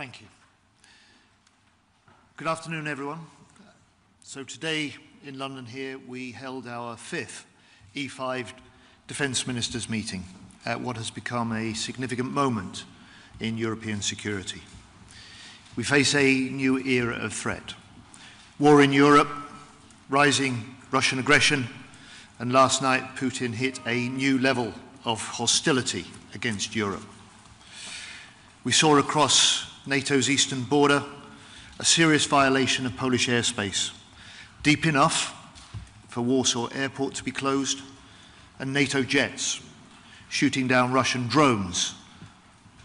Thank you. Good afternoon, everyone. So today in London here, we held our 5th E5 Defence Ministers meeting at what has become a significant moment in European security. We face a new era of threat. War in Europe, rising Russian aggression, and last night Putin hit a new level of hostility against Europe. We saw across NATO's eastern border a serious violation of Polish airspace, deep enough for Warsaw Airport to be closed, and NATO jets shooting down Russian drones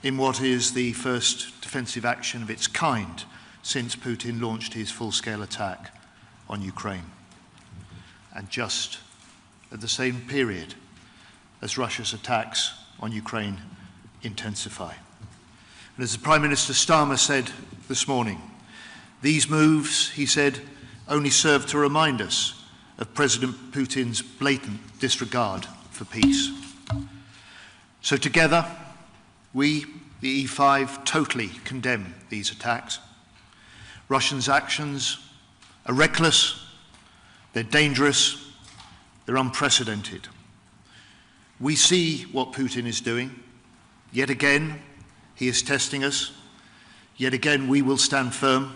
in what is the first defensive action of its kind since Putin launched his full-scale attack on Ukraine. And just at the same period as Russia's attacks on Ukraine intensify. And as the Prime Minister Starmer said this morning, these moves, he said, only serve to remind us of President Putin's blatant disregard for peace. So together, we, the E5, totally condemn these attacks. Russians' actions are reckless, they're dangerous, they're unprecedented. We see what Putin is doing. Yet again, he is testing us. Yet again, we will stand firm.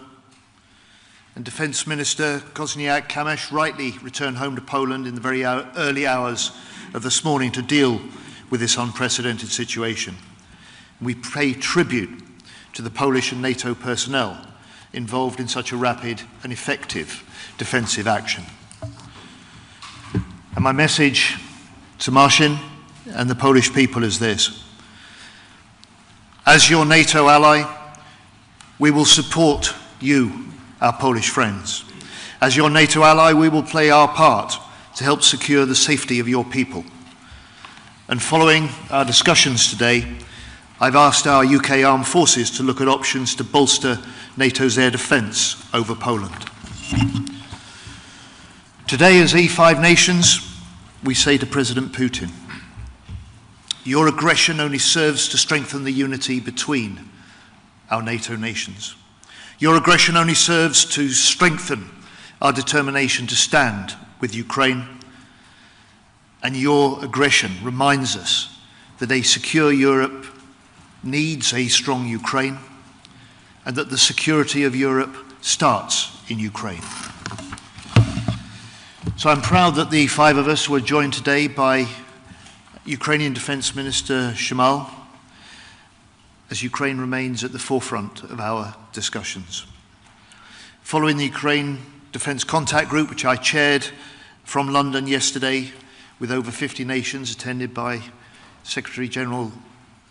And Defence Minister Kosiniak-Kamysz rightly returned home to Poland in the very early hours of this morning to deal with this unprecedented situation. We pay tribute to the Polish and NATO personnel involved in such a rapid and effective defensive action. And my message to Marcin and the Polish people is this. As your NATO ally, we will support you, our Polish friends. As your NATO ally, we will play our part to help secure the safety of your people. And following our discussions today, I've asked our UK armed forces to look at options to bolster NATO's air defence over Poland. Today, as E5 nations, we say to President Putin, your aggression only serves to strengthen the unity between our NATO nations. Your aggression only serves to strengthen our determination to stand with Ukraine. And your aggression reminds us that a secure Europe needs a strong Ukraine, and that the security of Europe starts in Ukraine. So I'm proud that the 5 of us were joined today by Ukrainian Defence Minister Shmyhal, as Ukraine remains at the forefront of our discussions. Following the Ukraine Defence Contact Group, which I chaired from London yesterday with over 50 nations, attended by Secretary General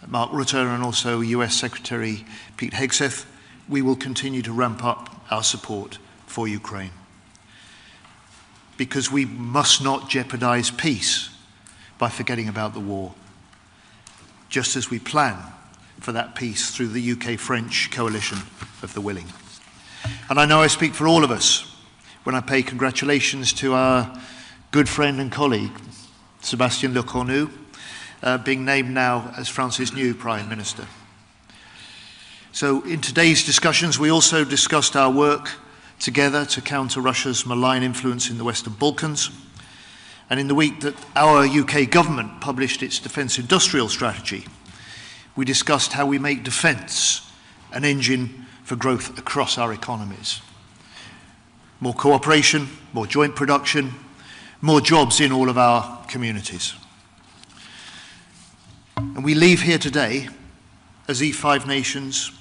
Mark Rutte and also US Secretary Pete Hegseth, we will continue to ramp up our support for Ukraine. Because we must not jeopardize peace by forgetting about the war, just as we plan for that peace through the UK-French coalition of the willing. And I know I speak for all of us when I pay congratulations to our good friend and colleague, Sébastien Lecornu, being named now as France's new Prime Minister. So in today's discussions, we also discussed our work together to counter Russia's malign influence in the Western Balkans. And in the week that our UK government published its defence industrial strategy, we discussed how we make defence an engine for growth across our economies. More cooperation, more joint production, more jobs in all of our communities. And we leave here today as E5 nations,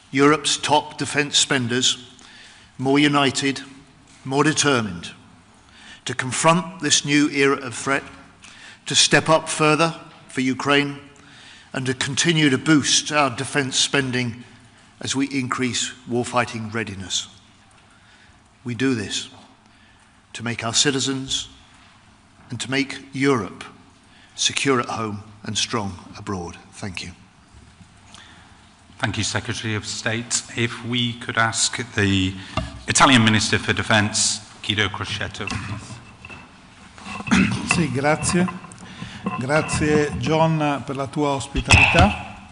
Europe's top defence spenders, more united, more determined to confront this new era of threat, to step up further for Ukraine, and to continue to boost our defence spending as we increase warfighting readiness. We do this to make our citizens and to make Europe secure at home and strong abroad. Thank you. Thank you, Secretary of State. If we could ask the Italian Minister for Defence, Guido Crocetto. Sì, grazie. Grazie John per la tua ospitalità.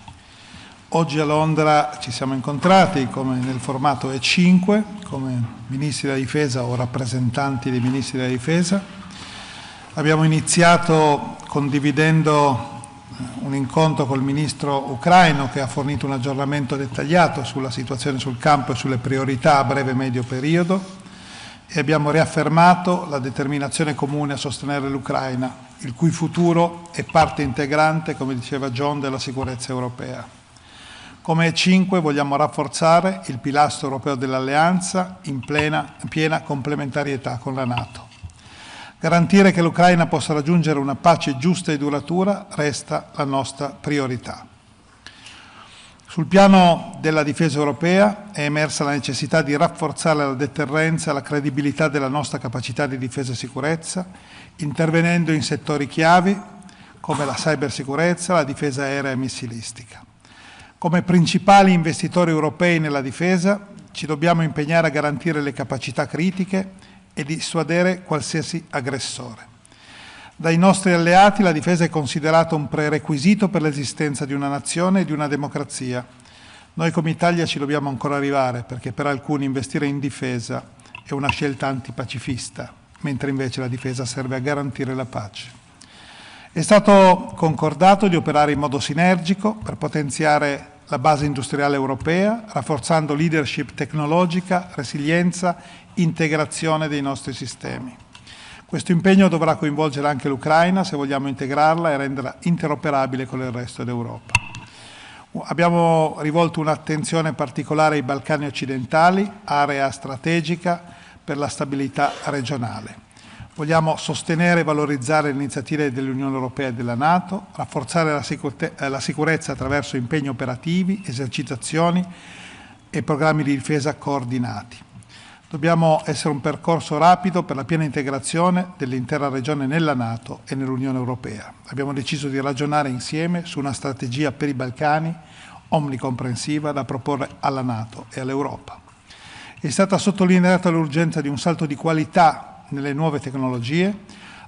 Oggi a Londra ci siamo incontrati come nel formato E5, come ministri della difesa o rappresentanti dei ministri della difesa. Abbiamo iniziato condividendo un incontro col ministro ucraino che ha fornito un aggiornamento dettagliato sulla situazione sul campo e sulle priorità a breve e medio periodo e abbiamo riaffermato la determinazione comune a sostenere l'Ucraina, il cui futuro è parte integrante, come diceva John, della sicurezza europea. Come E5 vogliamo rafforzare il pilastro europeo dell'alleanza in piena complementarietà con la NATO. Garantire che l'Ucraina possa raggiungere una pace giusta e duratura resta la nostra priorità. Sul piano della difesa europea è emersa la necessità di rafforzare la deterrenza e la credibilità della nostra capacità di difesa e sicurezza, intervenendo in settori chiavi come la cybersicurezza, la difesa aerea e missilistica. Come principali investitori europei nella difesa ci dobbiamo impegnare a garantire le capacità critiche e dissuadere qualsiasi aggressore. Dai nostri alleati la difesa è considerata un prerequisito per l'esistenza di una nazione e di una democrazia. Noi come Italia ci dobbiamo ancora arrivare, perché per alcuni investire in difesa è una scelta antipacifista, mentre invece la difesa serve a garantire la pace. È stato concordato di operare in modo sinergico per potenziare la base industriale europea, rafforzando leadership tecnologica, resilienza, integrazione dei nostri sistemi. Questo impegno dovrà coinvolgere anche l'Ucraina se vogliamo integrarla e renderla interoperabile con il resto d'Europa. Abbiamo rivolto un'attenzione particolare ai Balcani occidentali, area strategica per la stabilità regionale. Vogliamo sostenere e valorizzare le iniziative dell'Unione Europea e della NATO, rafforzare la sicurezza attraverso impegni operativi, esercitazioni e programmi di difesa coordinati. Dobbiamo essere un percorso rapido per la piena integrazione dell'intera regione nella NATO e nell'Unione Europea. Abbiamo deciso di ragionare insieme su una strategia per i Balcani omnicomprensiva da proporre alla NATO e all'Europa. È stata sottolineata l'urgenza di un salto di qualità nelle nuove tecnologie,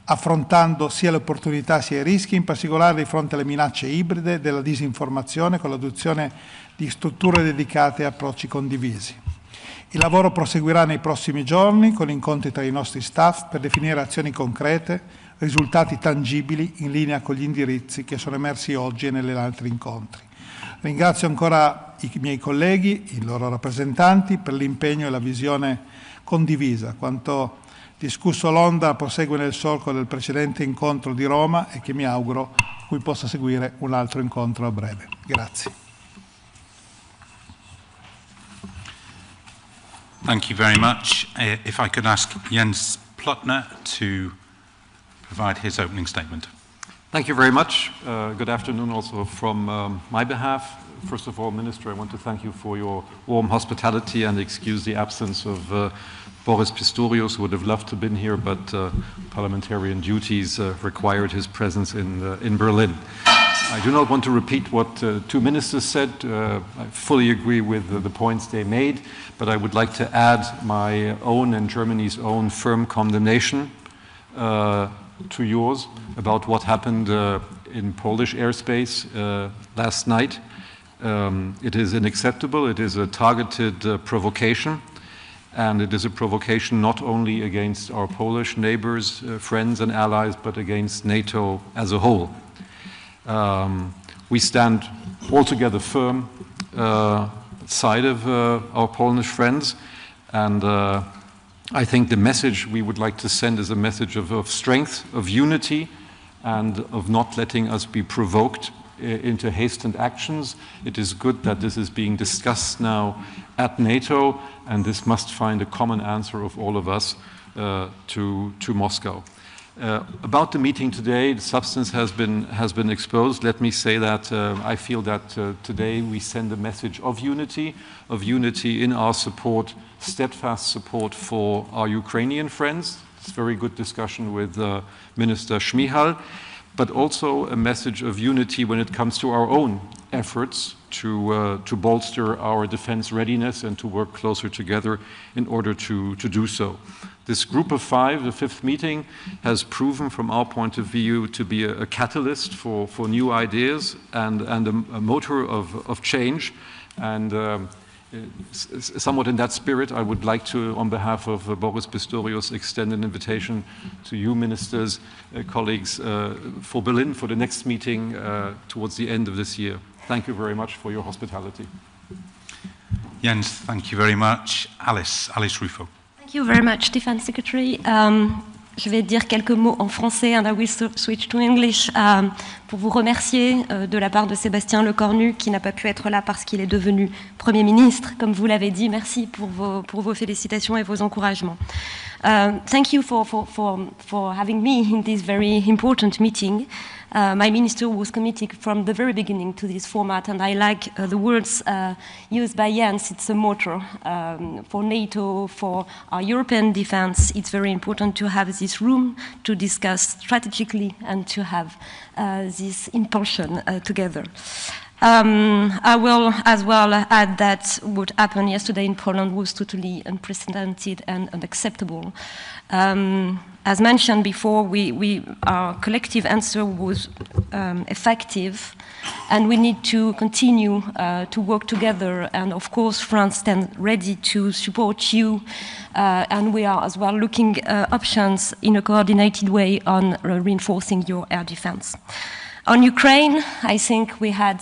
affrontando sia le opportunità sia i rischi, in particolare di fronte alle minacce ibride della disinformazione con l'adozione di strutture dedicate e approcci condivisi. Il lavoro proseguirà nei prossimi giorni con incontri tra i nostri staff per definire azioni concrete, risultati tangibili in linea con gli indirizzi che sono emersi oggi e negli altri incontri. Ringrazio ancora i miei colleghi, i loro rappresentanti, per l'impegno e la visione condivisa. Quanto discusso a Londra prosegue nel solco del precedente incontro di Roma e che mi auguro cui possa seguire un altro incontro a breve. Grazie. Thank you very much. If I could ask Jens Plotner to provide his opening statement. Thank you very much. Good afternoon also from my behalf. First of all, Minister, I want to thank you for your warm hospitality and excuse the absence of Boris Pistorius, who would have loved to have been here, but parliamentarian duties required his presence in Berlin. I do not want to repeat what two ministers said. I fully agree with the points they made, but I would like to add my own and Germany's own firm condemnation to yours about what happened in Polish airspace last night. It is unacceptable. It is a targeted provocation. And it is a provocation not only against our Polish neighbors, friends and allies, but against NATO as a whole. We stand altogether firm side of our Polish friends, and I think the message we would like to send is a message of strength, of unity, and of not letting us be provoked into hastened actions. It is good that this is being discussed now at NATO, and this must find a common answer of all of us to Moscow. About the meeting today, the substance has been exposed. Let me say that I feel that today we send a message of unity in our support, steadfast support for our Ukrainian friends. It's a very good discussion with Minister Shmihal, but also a message of unity when it comes to our own efforts to bolster our defense readiness and to work closer together in order to do so. This group of five, the fifth meeting, has proven from our point of view to be a catalyst for new ideas and a motor of change. And somewhat in that spirit, I would like to, on behalf of Boris Pistorius, extend an invitation to you, ministers, colleagues, for Berlin for the next meeting towards the end of this year. Thank you very much for your hospitality. Jens, thank you very much. Alice Ruffo. Thank you very much, Defense Secretary. Je vais dire quelques mots en français and I will switch to English pour vous remercier de la part de Sébastien Lecornu qui n'a pas pu être là parce qu'il est devenu Premier ministre, comme vous l'avez dit. Merci pour vos félicitations et vos encouragements. Thank you for having me in this very important meeting. My minister was committed from the very beginning to this format, and I like the words used by Jens. It's a motor for NATO, for our European defense. It's very important to have this room to discuss strategically and to have this impulsion together. I will as well add that what happened yesterday in Poland was totally unprecedented and unacceptable. As mentioned before, our collective answer was effective, and we need to continue to work together. And of course, France stands ready to support you, and we are as well looking options in a coordinated way on reinforcing your air defense. On Ukraine, I think we had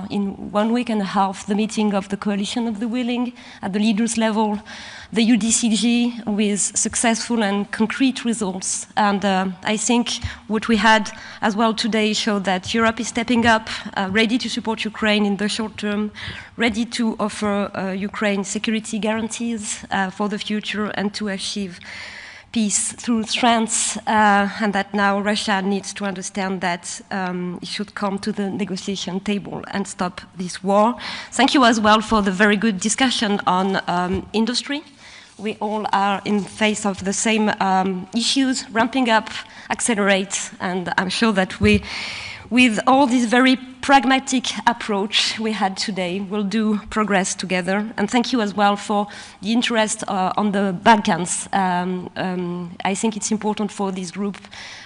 in 1 week and a half the meeting of the Coalition of the Willing at the leaders level, the UDCG with successful and concrete results. And I think what we had as well today showed that Europe is stepping up, ready to support Ukraine in the short term, ready to offer Ukraine security guarantees for the future and to achieve peace through strength, and that now Russia needs to understand that it should come to the negotiation table and stop this war. Thank you as well for the very good discussion on industry. We all are in face of the same issues, ramping up, accelerate, and I'm sure that with all this very pragmatic approach we had today, we'll do progress together. And thank you as well for the interest on the Balkans. I think it's important for this group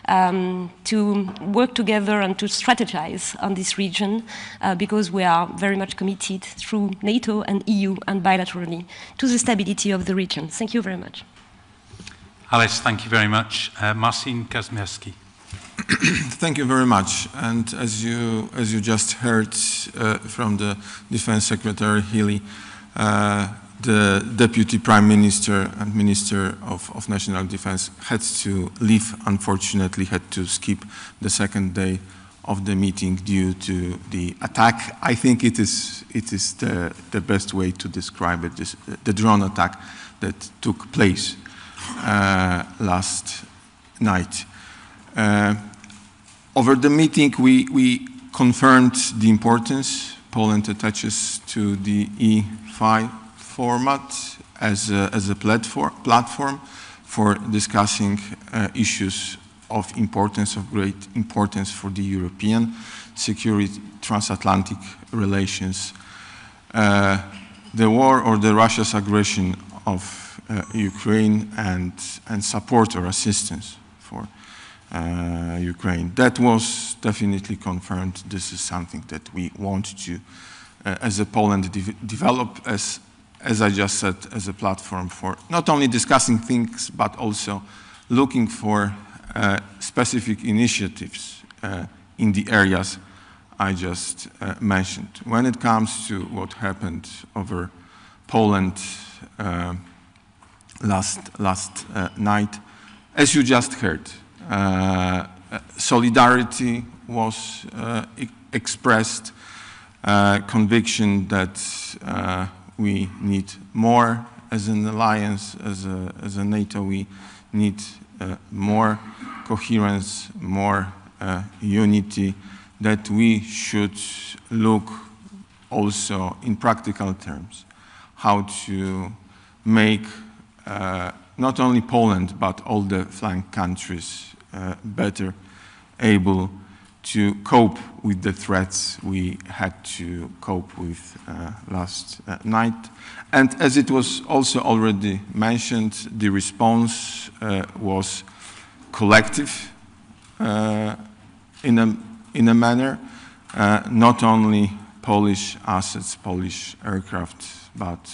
to work together and to strategize on this region because we are very much committed through NATO and EU and bilaterally to the stability of the region. Thank you very much. Alice, thank you very much. Marcin Kazmierski. Thank you very much. And as you just heard from the Defense Secretary Healey, the Deputy Prime Minister and Minister of National Defense had to leave, unfortunately, had to skip the second day of the meeting due to the attack. I think it is the best way to describe it, the drone attack that took place last night. Over the meeting, we confirmed the importance Poland attaches to the E5 format as a platform for discussing issues of great importance for the European security, transatlantic relations. The war or the Russia's aggression of Ukraine and support or assistance for Ukraine. That was definitely confirmed. This is something that we want to, as a Poland, develop as I just said, as a platform for not only discussing things, but also looking for specific initiatives in the areas I just mentioned. When it comes to what happened over Poland last night, as you just heard, solidarity was expressed, conviction that we need more as an alliance, as a NATO, we need more coherence, more unity, that we should look also in practical terms how to make not only Poland but all the flank countries better able to cope with the threats we had to cope with last night. And as it was also already mentioned, the response was collective in a manner, not only Polish assets, Polish aircraft, but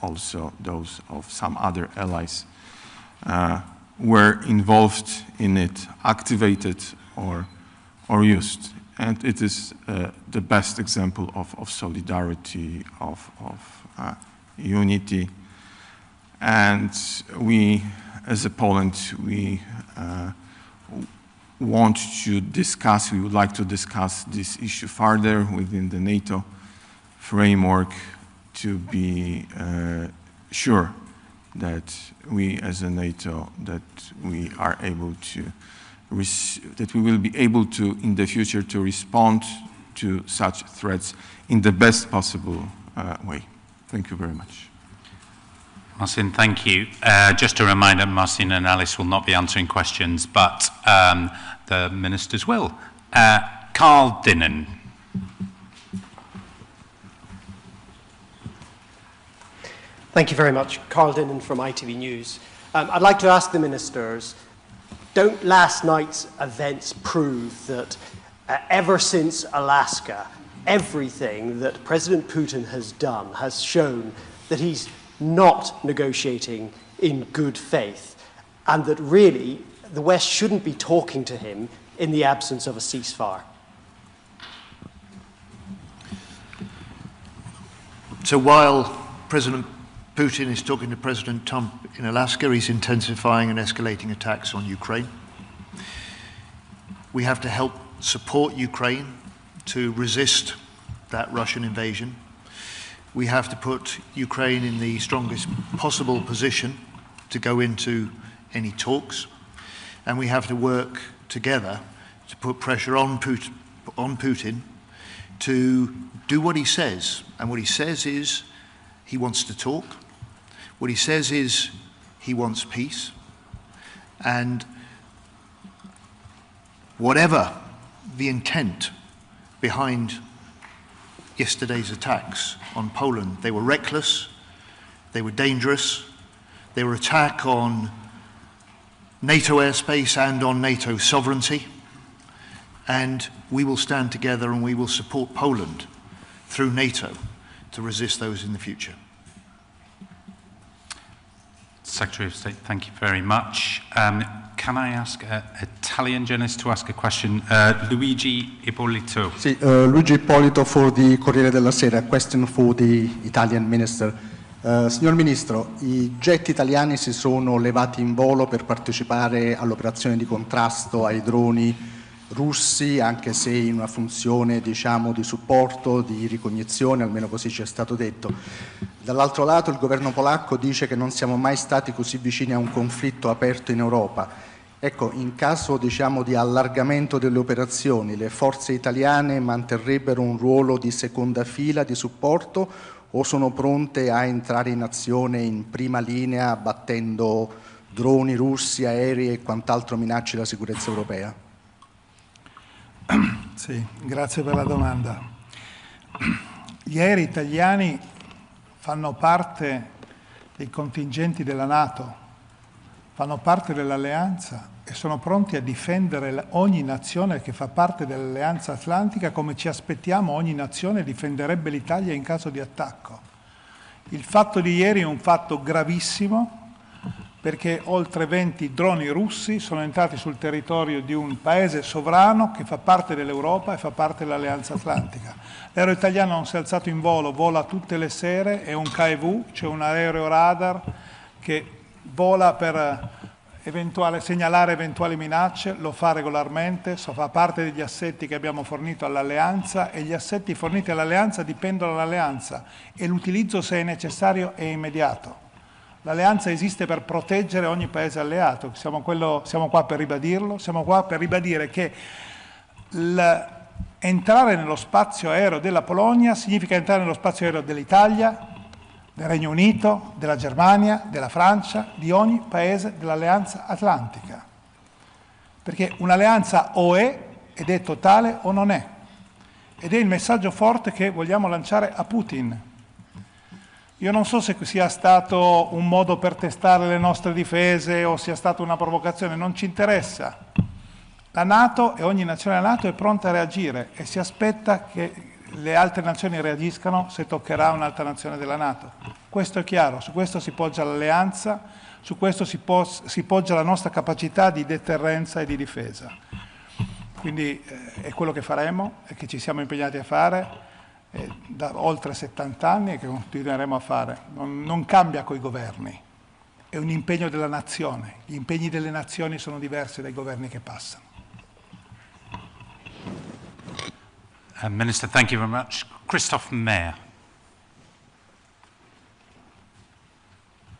also those of some other allies were involved in it, activated or used. And it is the best example of solidarity, of unity. And we, as a Poland, we want to discuss, we would like to discuss this issue further within the NATO framework to be sure that we as a NATO, that we are able to, that we will be able to, in the future, to respond to such threats in the best possible way. Thank you very much. Marcin, thank you. Just a reminder, Marcin and Alice will not be answering questions, but the ministers will. Carl Dinnen. Thank you very much. Carl Dinnen from ITV News. I'd like to ask the ministers, don't last night's events prove that ever since Alaska, everything that President Putin has done has shown that he's not negotiating in good faith, and that really the West shouldn't be talking to him in the absence of a ceasefire? So while President Putin is talking to President Trump in Alaska, he's intensifying and escalating attacks on Ukraine. We have to help support Ukraine to resist that Russian invasion. We have to put Ukraine in the strongest possible position to go into any talks. And we have to work together to put pressure on Putin to do what he says. And what he says is he wants to talk. What he says is he wants peace. And whatever the intent behind yesterday's attacks on Poland, they were reckless, they were dangerous, they were an attack on NATO airspace and on NATO sovereignty. And we will stand together and we will support Poland through NATO to resist those in the future. Secretary of State, thank you very much. Can I ask an Italian journalist to ask a question? Luigi Ippolito. Sì, Luigi Ippolito for the Corriere della Sera. Question for the Italian Minister. Signor Ministro, i jet italiani si sono levati in volo per partecipare all'operazione di contrasto ai droni russi, anche se in una funzione, diciamo, di supporto, di ricognizione, almeno così ci è stato detto. Dall'altro lato il governo polacco dice che non siamo mai stati così vicini a un conflitto aperto in Europa. Ecco, in caso, diciamo, di allargamento delle operazioni, le forze italiane manterrebbero un ruolo di seconda fila di supporto o sono pronte a entrare in azione in prima linea battendo droni russi, aerei e quant'altro minacci la sicurezza europea? Sì, grazie per la domanda. Gli aerei italiani fanno parte dei contingenti della NATO, fanno parte dell'alleanza e sono pronti a difendere ogni nazione che fa parte dell'alleanza atlantica, come ci aspettiamo ogni nazione difenderebbe l'Italia in caso di attacco. Il fatto di ieri è un fatto gravissimo, perché oltre 20 droni russi sono entrati sul territorio di un paese sovrano che fa parte dell'Europa e fa parte dell'Alleanza Atlantica. L'aereo italiano non si è alzato in volo, vola tutte le sere, è un KV, cioè un aereo radar che vola per segnalare eventuali minacce, lo fa regolarmente, fa parte degli assetti che abbiamo fornito all'Alleanza e gli assetti forniti all'Alleanza dipendono dall'Alleanza e l'utilizzo, se è necessario, è immediato. L'alleanza esiste per proteggere ogni paese alleato, siamo qua per ribadirlo, siamo qua per ribadire che entrare nello spazio aereo della Polonia significa entrare nello spazio aereo dell'Italia, del Regno Unito, della Germania, della Francia, di ogni paese dell'alleanza atlantica. Perché un'alleanza o è ed è totale o non è. Ed è il messaggio forte che vogliamo lanciare a Putin. Io non so se sia stato un modo per testare le nostre difese o sia stata una provocazione, non ci interessa. La NATO e ogni nazione della NATO è pronta a reagire e si aspetta che le altre nazioni reagiscano se toccherà un'altra nazione della NATO. Questo è chiaro, su questo si poggia l'alleanza, su questo si poggia la nostra capacità di deterrenza e di difesa. Quindi è quello che faremo e che ci siamo impegnati a fare da oltre 70 anni e che continueremo a fare. Non cambia coi governi, è un impegno della nazione. Gli impegni delle nazioni sono diversi dai governi che passano. Minister, thank you very much. Christoph Mayer.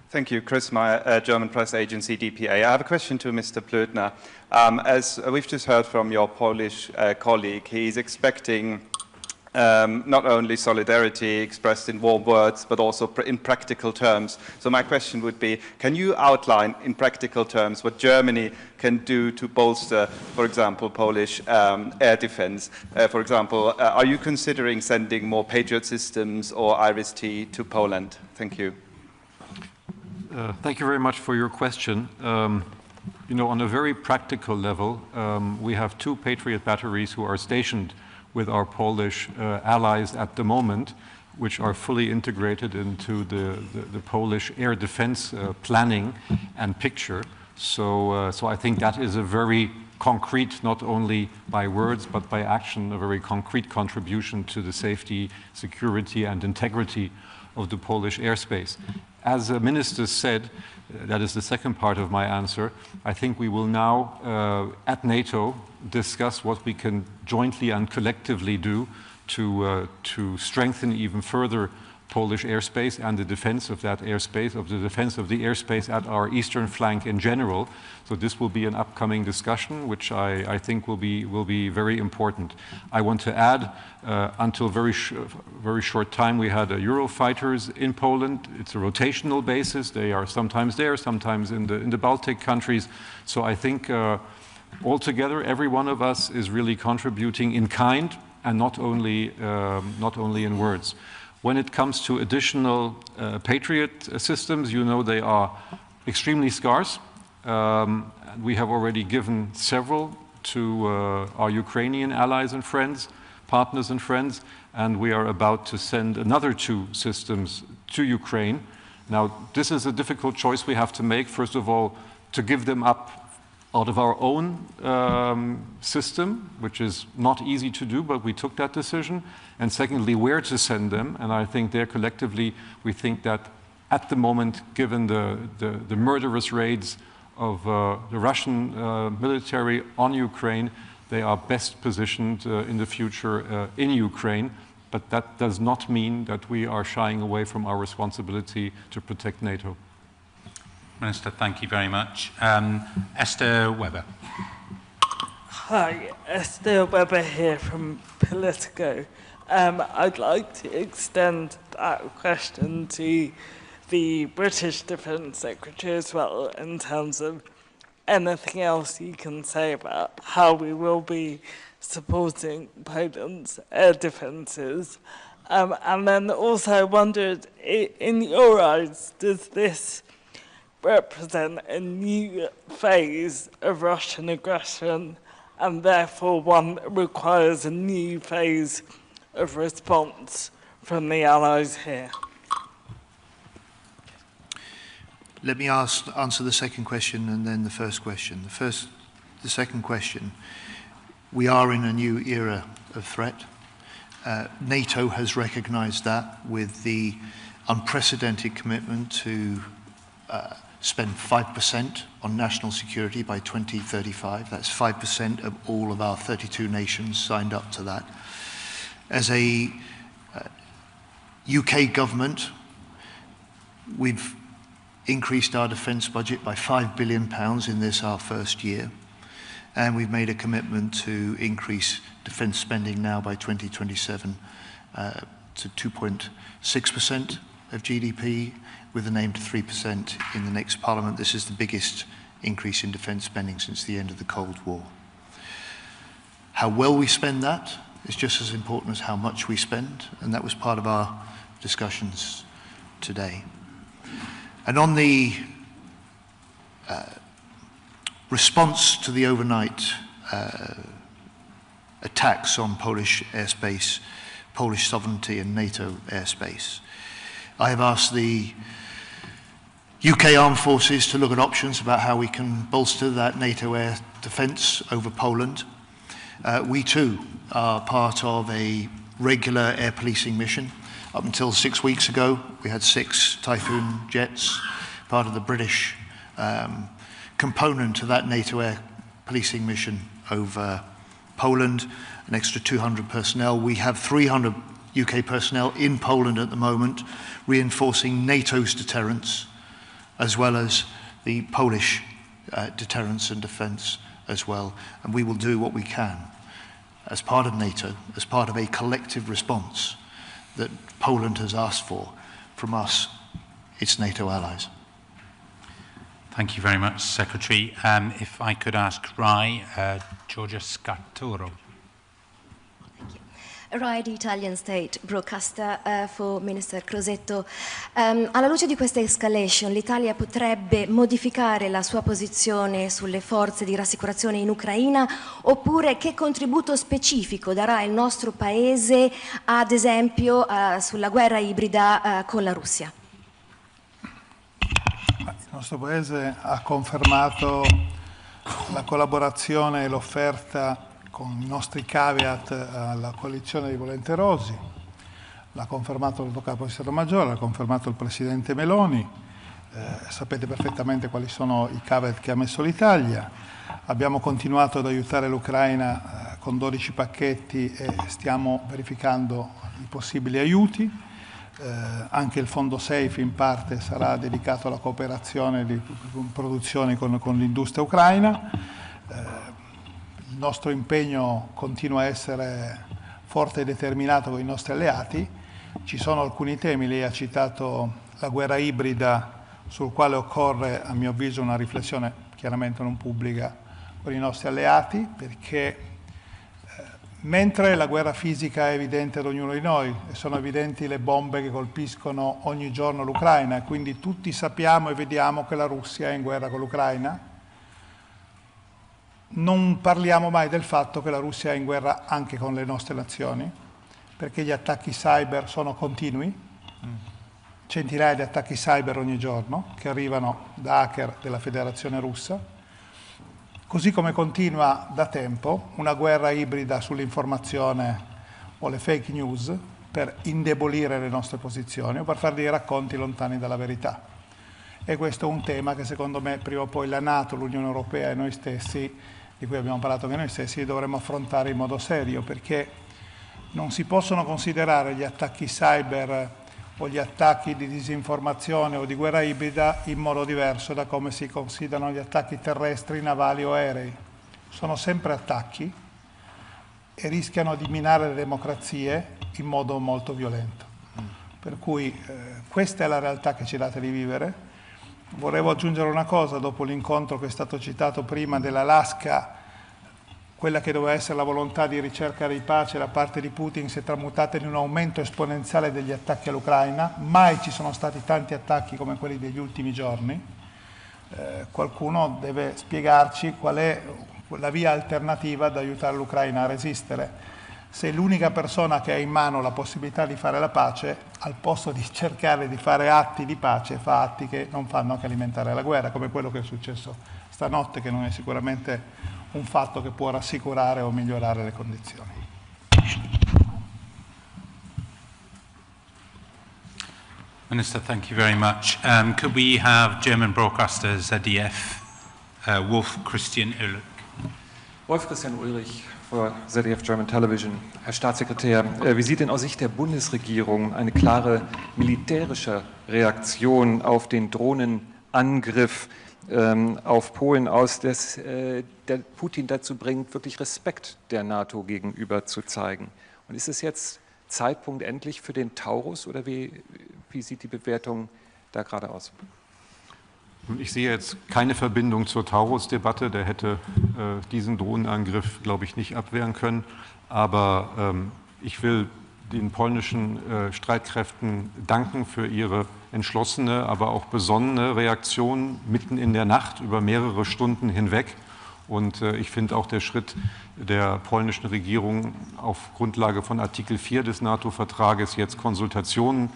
Thank you, Chris Meyer, German press agency DPA. I have a question to Mr. Plötner. As we've just heard from your Polish colleague, he's expecting not only solidarity expressed in warm words, but also in practical terms. So my question would be, can you outline in practical terms what Germany can do to bolster, for example, Polish air defense? For example, are you considering sending more Patriot systems or IRIS-T to Poland? Thank you. Thank you very much for your question. You know, on a very practical level, we have 2 Patriot batteries who are stationed with our Polish allies at the moment, which are fully integrated into the Polish air defense planning and picture. So I think that is a very concrete, not only by words, but by action, a very concrete contribution to the safety, security, and integrity of the Polish airspace. As the minister said, that is the second part of my answer, I think we will now, at NATO, discuss what we can jointly and collectively do to strengthen even further Polish airspace and the defense of that airspace, of the defense of the airspace at our eastern flank in general. So this will be an upcoming discussion, which I think will be very important. I want to add, until very short time, we had Eurofighters in Poland. It's a rotational basis. They are sometimes there, sometimes in the Baltic countries. So I think altogether, every one of us is really contributing in kind and not only in words. When it comes to additional Patriot systems, you know they are extremely scarce. We have already given several to our Ukrainian allies and friends, partners and friends, and we are about to send another 2 systems to Ukraine. Now, this is a difficult choice we have to make. First of all, to give them up out of our own system, which is not easy to do, but we took that decision. And secondly, where to send them. And I think there collectively, we think that at the moment, given the murderous raids of the Russian military on Ukraine, they are best positioned in the future in Ukraine. But that does not mean that we are shying away from our responsibility to protect NATO. Minister, thank you very much. Esther Webber. Hi, Esther Webber here from Politico. I'd like to extend that question to the British Defence Secretary as well, in terms of anything else you can say about how we will be supporting Poland's air defences. And then also I wondered, in your eyes, does this represent a new phase of Russian aggression, and therefore one that requires a new phase of response from the Allies here? Let me answer the second question and then the first question. The second question, we are in a new era of threat. NATO has recognized that with the unprecedented commitment to spend 5% on national security by 2035. That's 5% of all of our 32 nations signed up to that. As a UK government, we've increased our defence budget by £5 billion in this, our first year. And we've made a commitment to increase defence spending now by 2027 to 2.6% of GDP, with an aim to 3% in the next Parliament. This is the biggest increase in defence spending since the end of the Cold War. How well we spend that is just as important as how much we spend, and that was part of our discussions today. And on the response to the overnight attacks on Polish airspace, Polish sovereignty and NATO airspace, I have asked the UK Armed Forces to look at options about how we can bolster that NATO air defence over Poland. We too are part of a regular air policing mission. Up until 6 weeks ago, we had 6 Typhoon jets, part of the British component of that NATO air policing mission over Poland, an extra 200 personnel. We have 300 UK personnel in Poland at the moment, reinforcing NATO's deterrence, as well as the Polish deterrence and defence as well. And we will do what we can as part of NATO, as part of a collective response that Poland has asked for from us, its NATO allies. Thank you very much, Secretary. If I could ask Giorgia Scartoro. RAI, the Italian state broadcaster, for Minister Crosetto. Alla luce di questa escalation, l'Italia potrebbe modificare la sua posizione sulle forze di rassicurazione in Ucraina, oppure che contributo specifico darà il nostro Paese, ad esempio, sulla guerra ibrida con la Russia? Il nostro Paese ha confermato la collaborazione e l'offerta con i nostri caveat alla coalizione dei volenterosi, l'ha confermato il capo di Stato Maggiore, l'ha confermato il Presidente Meloni, sapete perfettamente quali sono i caveat che ha messo l'Italia. Abbiamo continuato ad aiutare l'Ucraina con 12 pacchetti e stiamo verificando i possibili aiuti. Anche il fondo SAFE in parte sarà dedicato alla cooperazione di produzioni con l'industria ucraina. Il nostro impegno continua a essere forte e determinato con i nostri alleati. Ci sono alcuni temi, lei ha citato la guerra ibrida, sul quale occorre, a mio avviso, una riflessione chiaramente non pubblica con i nostri alleati, perché mentre la guerra fisica è evidente ad ognuno di noi e sono evidenti le bombe che colpiscono ogni giorno l'Ucraina, e quindi tutti sappiamo e vediamo che la Russia è in guerra con l'Ucraina, non parliamo mai del fatto che la Russia è in guerra anche con le nostre nazioni, perché gli attacchi cyber sono continui, centinaia di attacchi cyber ogni giorno che arrivano da hacker della Federazione Russa, così come continua da tempo una guerra ibrida sull'informazione o le fake news per indebolire le nostre posizioni o per fare dei racconti lontani dalla verità. E questo è un tema che secondo me prima o poi la NATO, l'Unione Europea e noi stessi, di cui abbiamo parlato anche noi stessi, dovremmo affrontare in modo serio, perché non si possono considerare gli attacchi cyber o gli attacchi di disinformazione o di guerra ibrida in modo diverso da come si considerano gli attacchi terrestri, navali o aerei. Sono sempre attacchi e rischiano di minare le democrazie in modo molto violento. Per cui questa è la realtà che ci date di vivere. Volevo aggiungere una cosa, dopo l'incontro che è stato citato prima dell'Alaska, quella che doveva essere la volontà di ricerca di pace da parte di Putin si è tramutata in un aumento esponenziale degli attacchi all'Ucraina. Mai ci sono stati tanti attacchi come quelli degli ultimi giorni. Qualcuno deve spiegarci qual è la via alternativa ad aiutare l'Ucraina a resistere. Se l'unica persona che ha in mano la possibilità di fare la pace, al posto di cercare di fare atti di pace, fa atti che non fanno che alimentare la guerra, come quello che è successo stanotte, che non è sicuramente un fatto che può rassicurare o migliorare le condizioni. Minister, thank you very much. Could we have German broadcaster ZDF, Wolf Christian Ulrich? Wolf Christian Ulrich für ZDF German Television. Herr Staatssekretär, wie sieht denn aus Sicht der Bundesregierung eine klare militärische Reaktion auf den Drohnenangriff auf Polen aus, dass der Putin dazu bringt, wirklich Respekt der NATO gegenüber zu zeigen? Und ist es jetzt Zeitpunkt endlich für den Taurus oder wie sieht die Bewertung da gerade aus? Ich sehe jetzt keine Verbindung zur Taurus-Debatte. Der hätte diesen Drohnenangriff, glaube ich, nicht abwehren können. Aber ich will den polnischen Streitkräften danken für ihre entschlossene, aber auch besonnene Reaktion mitten in der Nacht über mehrere Stunden hinweg. Und ich finde auch der Schritt der polnischen Regierung auf Grundlage von Artikel 4 des NATO-Vertrages jetzt Konsultationen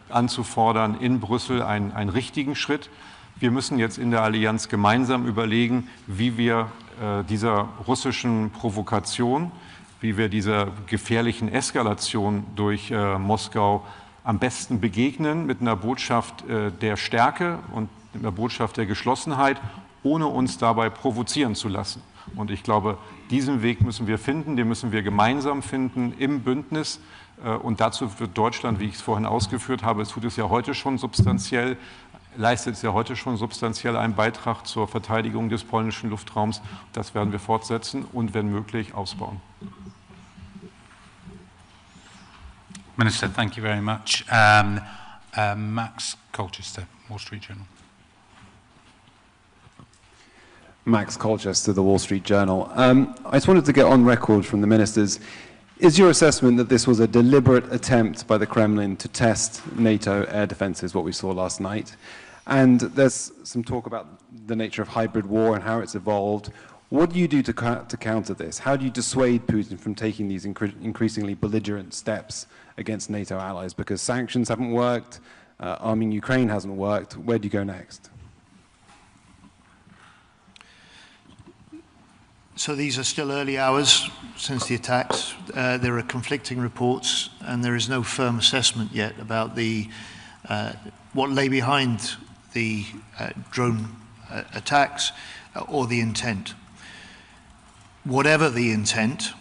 anzufordern in Brüssel einen richtigen Schritt. Wir müssen jetzt in der Allianz gemeinsam überlegen, wie wir dieser russischen Provokation, wie wir dieser gefährlichen Eskalation durch Moskau am besten begegnen, mit einer Botschaft der Stärke und mit einer Botschaft der Geschlossenheit, ohne uns dabei provozieren zu lassen. Und ich glaube, diesen Weg müssen wir finden, den müssen wir gemeinsam finden im Bündnis. Und dazu wird Deutschland, wie ich es vorhin ausgeführt habe, es tut es ja heute schon substanziell, leistet es ja heute schon substanziell einen Beitrag zur Verteidigung des polnischen Luftraums. Das werden wir fortsetzen und, wenn möglich, ausbauen. Minister, thank you very much. Max Colchester, Wall Street Journal. Max Colchester, The Wall Street Journal. I just wanted to get on record from the ministers. Is your assessment that this was a deliberate attempt by the Kremlin to test NATO air defences, what we saw last night? And there's some talk about the nature of hybrid war and how it's evolved. What do you do to counter this? How do you dissuade Putin from taking these increasingly belligerent steps against NATO allies? Because sanctions haven't worked, arming Ukraine hasn't worked. Where do you go next? So these are still early hours since the attacks. There are conflicting reports, and there is no firm assessment yet about what lay behind the drone attacks or the intent. Whatever the intent,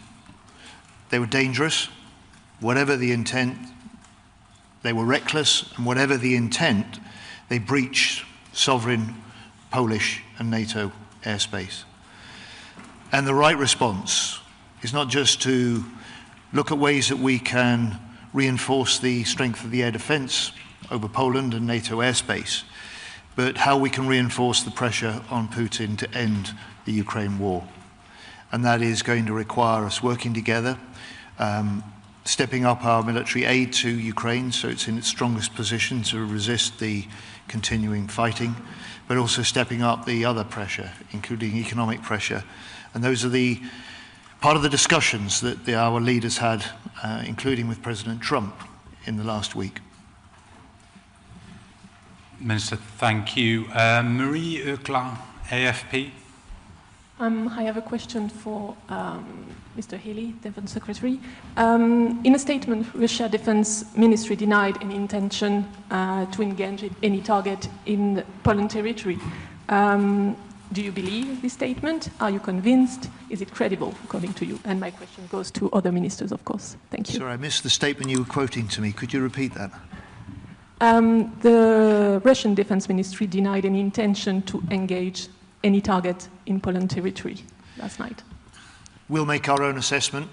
they were dangerous. Whatever the intent, they were reckless. And whatever the intent, they breached sovereign Polish and NATO airspace. And the right response is not just to look at ways that we can reinforce the strength of the air defense over Poland and NATO airspace, but how we can reinforce the pressure on Putin to end the Ukraine war. And that is going to require us working together, stepping up our military aid to Ukraine so it's in its strongest position to resist the continuing fighting, but also stepping up the other pressure, including economic pressure. And those are part of the discussions that our leaders had, including with President Trump in the last week. Minister, thank you. Marie Euclin, AFP. I have a question for Mr. Healey, Defence Secretary. In a statement, Russia Defence Ministry denied any intention to engage any target in Poland territory. Do you believe this statement? Are you convinced? Is it credible, according to you? And my question goes to other ministers, of course. Thank you. Sorry, I missed the statement you were quoting to me. Could you repeat that? The Russian Defense Ministry denied any intention to engage any target in Poland territory last night. We'll make our own assessment.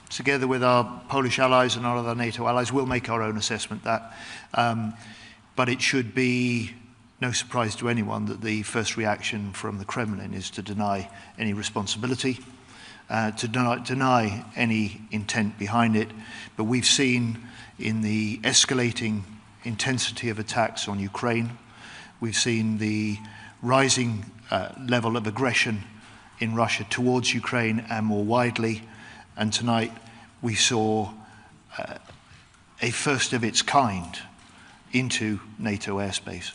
Together with our Polish allies and our other NATO allies, we'll make our own assessment but it should be no surprise to anyone that the first reaction from the Kremlin is to deny any responsibility, to deny any intent behind it. But we've seen in the escalating intensity of attacks on Ukraine, we've seen the rising level of aggression in Russia towards Ukraine and more widely. And tonight we saw a first of its kind into NATO airspace.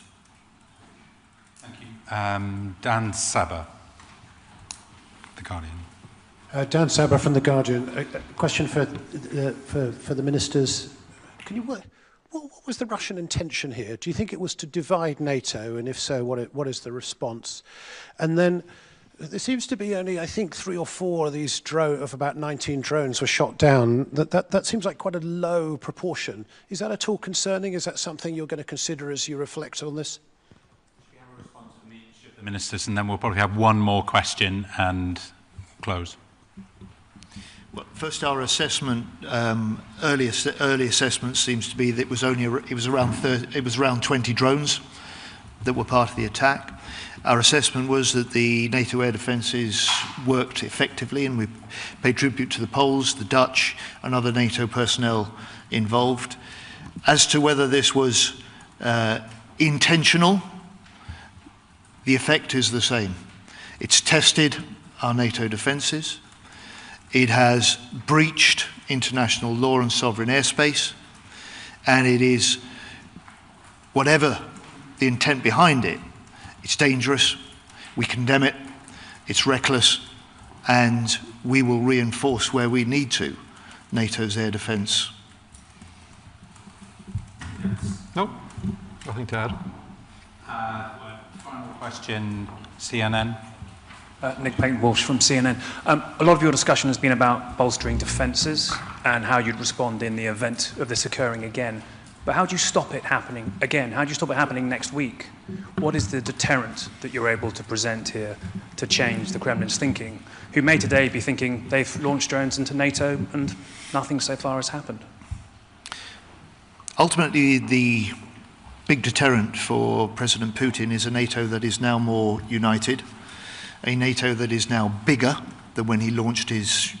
Dan Saber, The Guardian. Dan Saber from The Guardian. A question for the ministers. What was the Russian intention here? Do you think it was to divide NATO? And if so, what is the response? And then there seems to be only, I think, 3 or 4 of these of about 19 drones were shot down. That seems like quite a low proportion. Is that at all concerning? Is that something you're going to consider as you reflect on this? Ministers, and then we'll probably have one more question and close. Well, first, our assessment, early assessment seems to be that it was around 20 drones. that were part of the attack. Our assessment was that the NATO air defences worked effectively, and we paid tribute to the Poles, the Dutch, and other NATO personnel involved. As to whether this was intentional, the effect is the same. It's tested our NATO defences. It has breached international law and sovereign airspace, and it is, whatever the intent behind it, it's dangerous, we condemn it, it's reckless, and we will reinforce where we need to NATO's air defence. No, nothing to add. Final question, CNN. Nick Payton-Walsh from CNN. A lot of your discussion has been about bolstering defences and how you'd respond in the event of this occurring again. But how do you stop it happening again? How do you stop it happening next week? What is the deterrent that you're able to present here to change the Kremlin's thinking, who may today be thinking they've launched drones into NATO and nothing so far has happened? Ultimately, the big deterrent for President Putin is a NATO that is now more united, a NATO that is now bigger than when he launched his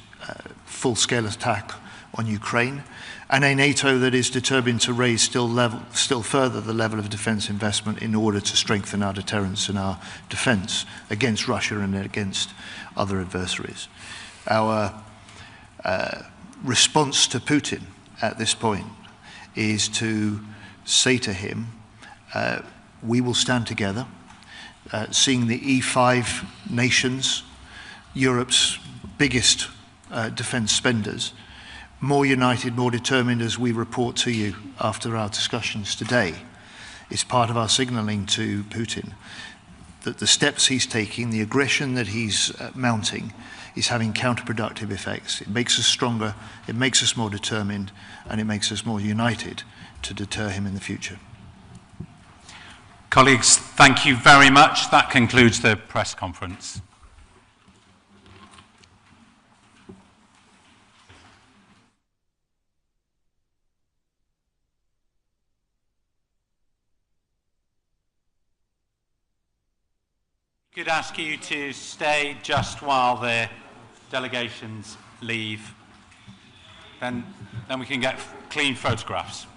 full-scale attack on Ukraine, and a NATO that is determined to raise still further the level of defence investment in order to strengthen our deterrence and our defence against Russia and against other adversaries. Our response to Putin at this point is to say to him, we will stand together, seeing the E5 nations, Europe's biggest defence spenders, more united, more determined as we report to you after our discussions today. It's part of our signalling to Putin that the steps he's taking, the aggression that he's mounting, is having counterproductive effects. It makes us stronger, it makes us more determined, and it makes us more united to deter him in the future. Colleagues, thank you very much. That concludes the press conference. Could ask you to stay just while the delegations leave. Then we can get clean photographs.